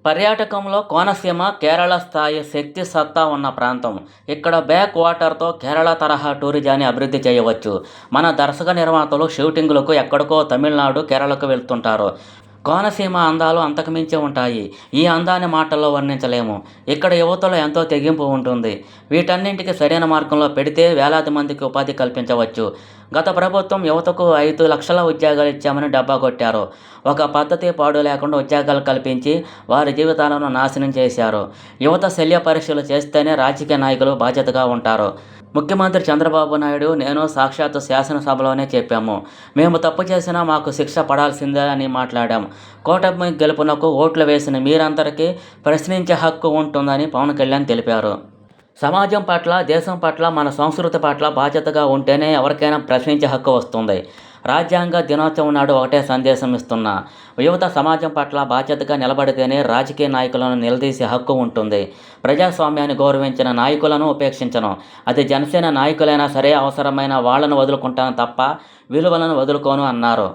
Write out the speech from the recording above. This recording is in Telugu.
పర్యాటకంలో కోనసీమ కేరళ స్థాయి శక్తి సత్తా ఉన్న ప్రాంతం. ఇక్కడ బ్యాక్ వాటర్‌తో కేరళ తరహా టూరిజాన్ని అభివృద్ధి చేయవచ్చు. మన దర్శక నిర్మాతలు షూటింగులకు ఎక్కడికో తమిళనాడు, కేరళకు వెళ్తుంటారు. కోనసీమ అందాలు అంతకుమించి ఉంటాయి. ఈ అందాన్ని మాటల్లో వర్ణించలేము. ఇక్కడ యువతలో ఎంతో తెగింపు ఉంటుంది. వీటన్నింటికి సరైన మార్గంలో పెడితే వేలాది మందికి ఉపాధి కల్పించవచ్చు. గత ప్రభుత్వం యువతకు 5,00,000 ఉద్యోగాలు ఇచ్చామని డబ్బా కొట్టారు. ఒక పద్ధతి పాడు లేకుండా ఉద్యోగాలు కల్పించి వారి జీవితాలను నాశనం చేశారు. యువత శల్య పరీక్షలు చేస్తేనే రాజకీయ నాయకులు బాధ్యతగా ఉంటారు. ముఖ్యమంత్రి చంద్రబాబు నాయుడు, నేను సాక్షాత్తు శాసనసభలోనే చెప్పాము. మేము తప్పు చేసినా మాకు శిక్ష పడాల్సిందే అని మాట్లాడాం. కూటమి గెలుపునకు ఓట్లు వేసిన మీరందరికీ ప్రశ్నించే హక్కు ఉంటుందని పవన్ కళ్యాణ్ తెలిపారు. సమాజం పట్ల, దేశం పట్ల, మన సంస్కృతి పట్ల బాధ్యతగా ఉంటేనే ఎవరికైనా ప్రశ్నించే హక్కు వస్తుంది. రాజ్యాంగ దినోత్సవం నాడు ఒకటే సందేశం ఇస్తున్నా. యువత సమాజం పట్ల బాధ్యతగా నిలబడితేనే రాజకీయ నాయకులను నిలదీసే హక్కు ఉంటుంది. ప్రజాస్వామ్యాన్ని గౌరవించిన నాయకులను ఉపేక్షించను. అది జనసేన నాయకులైనా సరే, అవసరమైన వాళ్లను వదులుకుంటాను తప్ప విలువలను వదులుకోను అన్నారు.